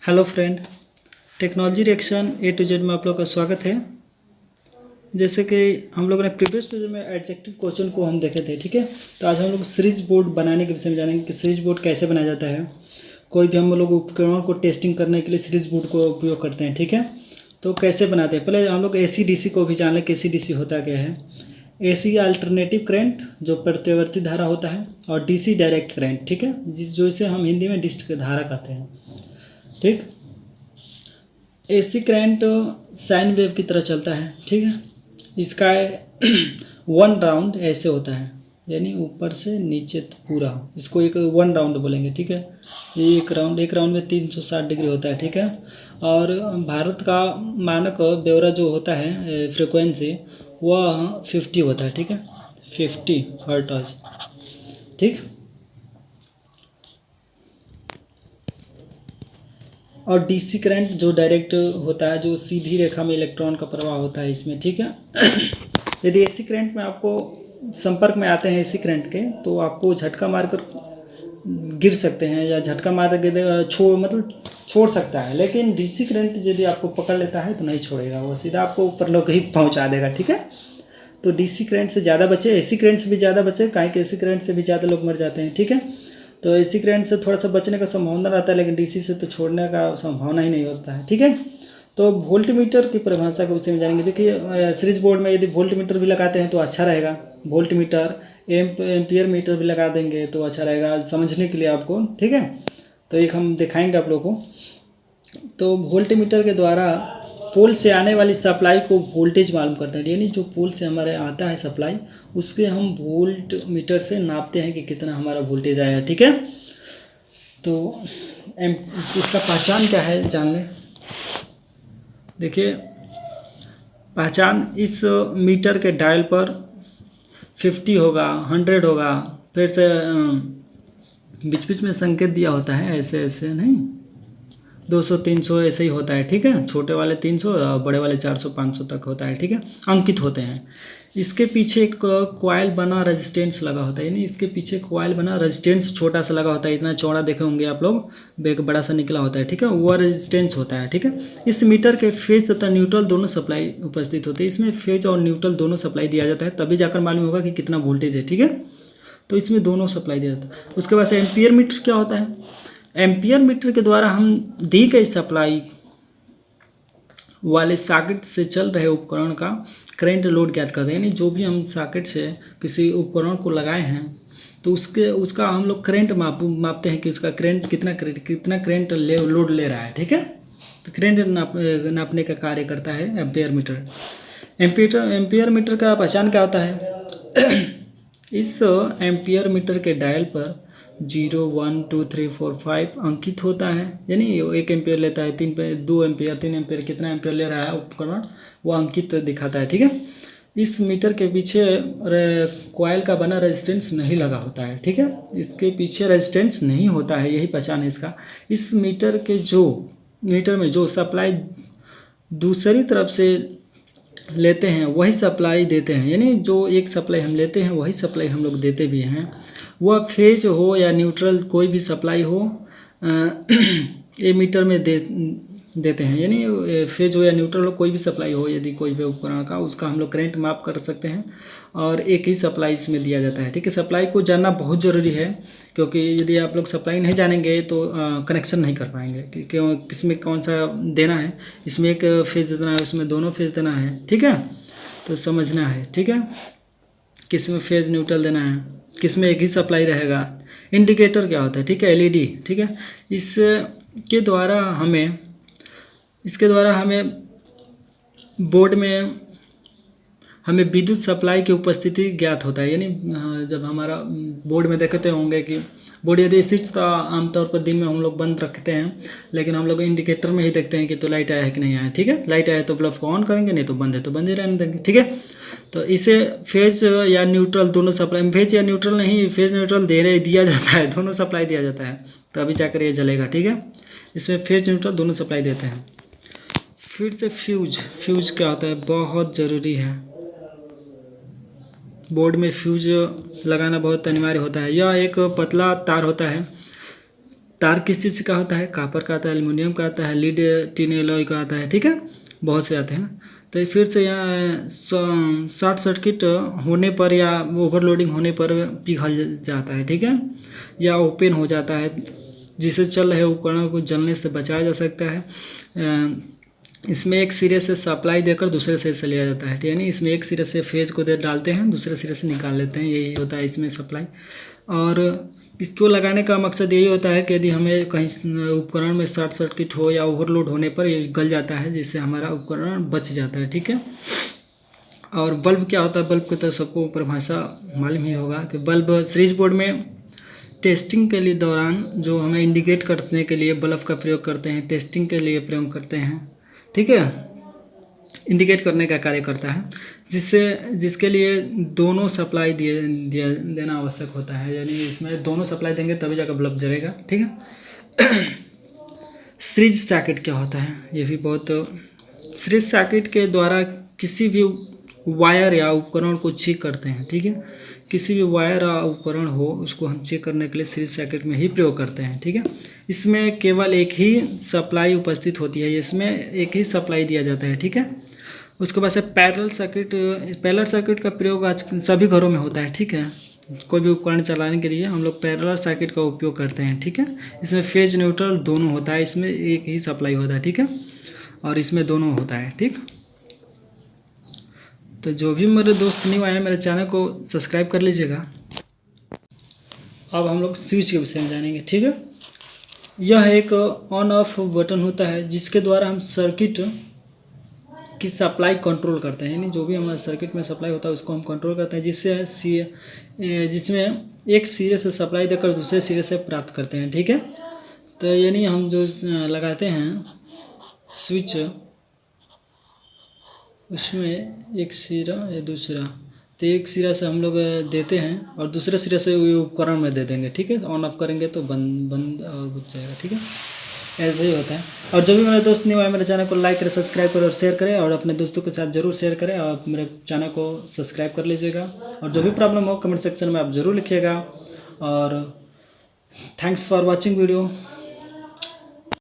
Hello friend, technology reaction A to Z में आप लोग का स्वागत है। जैसे कि हम लोगों ने प्रीवियस वीडियो में एडजेक्टिव क्वेश्चन को हम देखे थे, ठीक है। तो आज हम लोग सीरीज बोर्ड बनाने के विषय में जानेंगे कि सीरीज बोर्ड कैसे बनाया जाता है। कोई भी हम लोग उपकरणों को टेस्टिंग करने के लिए सीरीज बोर्ड को उपयोग करते हैं, ठीक है। तो कैसे बनाते हैं, पहले हम लोग AC DC को भी जान लें कि AC DC होता क्या है। AC अल्टरनेटिव करंट जो प्रत्यावर्ती धारा होता है, और DC डायरेक्ट करंट, ठीक है, जो इसे हम हिंदी में डिस्क धारा कहते हैं, ठीक। AC करंट साइन वेव की तरह चलता है, ठीक है। इसका वन राउंड ऐसे होता है, यानी ऊपर से नीचे पूरा, इसको एक वन राउंड बोलेंगे, ठीक है। ये एक राउंड में 360 डिग्री होता है, ठीक है। और भारत का मानक ब्यौरा जो होता है फ्रिक्वेंसी, वह 50 होता है, ठीक है, 50 हर्ट्ज, ठीक। और DC करंट जो डायरेक्ट होता है, जो सीधी रेखा में इलेक्ट्रॉन का प्रवाह होता है इसमें, ठीक है। यदि AC करंट में आपको संपर्क में आते हैं AC करंट के, तो आपको झटका मारकर गिर सकते हैं, या झटका मार के छोड़ सकता है। लेकिन DC करंट यदि आपको पकड़ लेता है तो नहीं छोड़ेगा, वो सीधा आपको ऊपर लोग ही पहुंचा देगा, ठीक है। तो DC करंट से ज़्यादा बचे, AC करंट से भी ज़्यादा बचे, काहे कि AC करंट से भी ज़्यादा लोग मर जाते हैं, ठीक है। तो AC करंट से थोड़ा सा बचने का संभावना रहता है, लेकिन DC से तो छोड़ने का संभावना ही नहीं होता है, ठीक है। तो वोल्टमीटर की परिभाषा के विषय में जानेंगे। देखिए, सीरीज बोर्ड में यदि वोल्टमीटर भी लगाते हैं तो अच्छा रहेगा। वोल्टमीटर, एम्पियर मीटर भी लगा देंगे तो अच्छा रहेगा समझने के लिए आपको, ठीक है। तो एक हम दिखाएंगे आप लोगों को। तो वोल्टमीटर के द्वारा पोल से आने वाली सप्लाई को वोल्टेज मालूम करते हैं, यानी जो पोल से हमारे आता है सप्लाई, उसके हम वोल्ट मीटर से नापते हैं कि कितना हमारा वोल्टेज आया, ठीक है। तो इसका पहचान क्या है जान लें। देखिए, पहचान इस मीटर के डायल पर 50 होगा, 100 होगा, फिर से बीच बीच में संकेत दिया होता है, ऐसे ऐसे नहीं, 200 300 ऐसे ही होता है, ठीक है। छोटे वाले 300 और बड़े वाले 400 500 तक होता है, ठीक है, अंकित होते हैं। इसके पीछे एक कॉइल बना रेजिस्टेंस लगा होता है, यानी इसके पीछे कॉइल बना रेजिस्टेंस छोटा सा लगा होता है, इतना चौड़ा देखे होंगे आप लोग, एक बड़ा सा निकला होता है, ठीक है, वह रेजिस्टेंस होता है, ठीक है। इस मीटर के फेज तथा न्यूट्रल दोनों सप्लाई उपस्थित होते हैं। इसमें फेज और न्यूट्रल दोनों सप्लाई दिया जाता है, तभी जाकर मालूम होगा कि कितना वोल्टेज है, ठीक है। तो इसमें दोनों सप्लाई दिया जाता है। उसके बाद से एम्पियर मीटर क्या होता है। एम्पियर मीटर के द्वारा हम दी गई सप्लाई वाले सॉकेट से चल रहे उपकरण का करंट लोड ज्ञात करते हैं, यानी जो भी हम सॉकेट से किसी उपकरण को लगाए हैं तो उसका हम लोग करंट मापते हैं कि उसका करंट कितना करंट लोड ले रहा है, ठीक है। तो करंट नापने का कार्य करता है एम्पियर मीटर। एम्पियर मीटर का पहचान क्या होता है। इस एम्पियर मीटर के डायल पर 0 1 2 3 4 5 अंकित होता है, यानी 1 एम्पियर लेता है, 2 एम्पियर 3 एम्पियर, कितना एम्पियर ले रहा है उपकरण, वो अंकित दिखाता है, ठीक है। इस मीटर के पीछे कॉइल का बना रेजिस्टेंस नहीं लगा होता है, ठीक है, इसके पीछे रेजिस्टेंस नहीं होता है, यही पहचान है इसका। इस मीटर में जो सप्लाई दूसरी तरफ से लेते हैं वही सप्लाई देते हैं, यानी जो एक सप्लाई हम लेते हैं वही सप्लाई हम लोग देते भी हैं। वह फेज हो या न्यूट्रल, कोई भी सप्लाई हो ये मीटर में देते हैं, यानी फेज हो या न्यूट्रल हो, कोई भी सप्लाई हो, यदि कोई भी उपकरण का, उसका हम लोग करंट माप कर सकते हैं। और एक ही सप्लाई इसमें दिया जाता है, ठीक है। सप्लाई को जानना बहुत ज़रूरी है, क्योंकि यदि आप लोग सप्लाई नहीं जानेंगे तो कनेक्शन नहीं कर पाएंगे कि किसमें कौन सा देना है। इसमें एक फेज देना है, उसमें दोनों फेज देना है, ठीक है। तो समझना है, ठीक है, किसमें फेज न्यूट्रल देना है, किसमें एक ही सप्लाई रहेगा। इंडिकेटर क्या होता है, ठीक है, LED, ठीक है। इसके द्वारा हमें बोर्ड में हमें विद्युत सप्लाई की उपस्थिति ज्ञात होता है, यानी जब हमारा बोर्ड में देखते होंगे कि बोर्ड यदि स्थित तो आमतौर पर दिन में हम लोग बंद रखते हैं, लेकिन हम लोग इंडिकेटर में ही देखते हैं कि तो लाइट आया है कि नहीं आया, ठीक है। लाइट आया तो बल्ब को ऑन करेंगे, नहीं तो बंद है तो बंद ही रहने देंगे, ठीक है। तो इसे फेज या न्यूट्रल दोनों सप्लाई, फेज या न्यूट्रल नहीं, फेज न्यूट्रल दिया जाता है, दोनों सप्लाई दिया जाता है, तो अभी जाकर ये जलेगा, ठीक है। इसमें फेज न्यूट्रल दोनों सप्लाई देते हैं। फिर से फ्यूज क्या होता है, बहुत ज़रूरी है। बोर्ड में फ्यूज लगाना बहुत अनिवार्य होता है। यह एक पतला तार होता है, तार किस चीज़ का होता है, कॉपर का आता है, एल्युमिनियम का आता है, लीड टिन एलॉय का आता है, ठीक है, बहुत से आते हैं। तो फिर से यहाँ शॉर्ट सर्किट होने पर या ओवरलोडिंग होने पर पिघल जाता है, ठीक है, या ओपन हो जाता है, जिससे चल रहे उपकरणों को जलने से बचाया जा सकता है। इसमें एक सिरे से सप्लाई देकर दूसरे सिरे से लिया जाता है, यानी इसमें एक सिरे से फेज को डालते हैं, दूसरे सिरे से निकाल लेते हैं, यही होता है इसमें सप्लाई। और इसको लगाने का मकसद यही होता है कि यदि हमें कहीं उपकरण में शॉर्ट सर्किट हो या ओवरलोड होने पर ये गल जाता है, जिससे हमारा उपकरण बच जाता है, ठीक है। और बल्ब क्या होता है, बल्ब की तो सबको परिभाषा मालूम ही होगा कि बल्ब सीरीज बोर्ड में टेस्टिंग के लिए दौरान जो हमें इंडिकेट करने के लिए बल्ब का प्रयोग करते हैं, टेस्टिंग के लिए प्रयोग करते हैं, ठीक है, इंडिकेट करने का कार्य करता है, जिसके लिए दोनों सप्लाई देना आवश्यक होता है, यानी इसमें दोनों सप्लाई देंगे तभी जाकर बल्ब जलेगा, ठीक है। सीरीज सर्किट क्या होता है, ये भी बहुत, सीरीज सर्किट के द्वारा किसी भी वायर या उपकरण को चेक करते हैं, ठीक है, किसी भी वायर या उपकरण हो उसको हम चेक करने के लिए सीरीज सर्किट में ही प्रयोग करते हैं, ठीक है। इसमें केवल एक ही सप्लाई उपस्थित होती है, इसमें एक ही सप्लाई दिया जाता है, ठीक है। उसके बाद से पैरेलल सर्किट का प्रयोग आज सभी घरों में होता है, ठीक है। कोई भी उपकरण चलाने के लिए हम लोग पैरेलल सर्किट का उपयोग करते हैं, ठीक है। इसमें फेज न्यूट्रल दोनों होता है, इसमें एक ही सप्लाई होता है, ठीक है, और इसमें दोनों होता है, ठीक। तो जो भी मेरे दोस्त न्यू आए हैं मेरे चैनल को सब्सक्राइब कर लीजिएगा। अब हम लोग स्विच के विषय में जानेंगे, ठीक है। यह एक ऑन ऑफ बटन होता है जिसके द्वारा हम सर्किट की सप्लाई कंट्रोल करते हैं, यानी जो भी हमारे सर्किट में सप्लाई होता है उसको हम कंट्रोल करते हैं, जिसमें एक सिरे से सप्लाई देकर दूसरे सिरे से प्राप्त करते हैं, ठीक है। तो यानी हम जो लगाते हैं स्विच, उसमें एक सिरा या दूसरा, तो एक सिरा से हम लोग देते हैं और दूसरे सिरे से उपकरण में दे देंगे, ठीक है। ऑन ऑफ करेंगे तो बंद और बुझ जाएगा, ठीक है, ऐसे ही होता है। और जो भी मेरे दोस्त न्यू आए मेरे चैनल को लाइक करें, सब्सक्राइब करें और शेयर करें, और अपने दोस्तों के साथ ज़रूर शेयर करें, और मेरे चैनल को सब्सक्राइब कर लीजिएगा। और जो भी प्रॉब्लम हो कमेंट सेक्शन में आप ज़रूर लिखिएगा। और थैंक्स फॉर वॉचिंग वीडियो।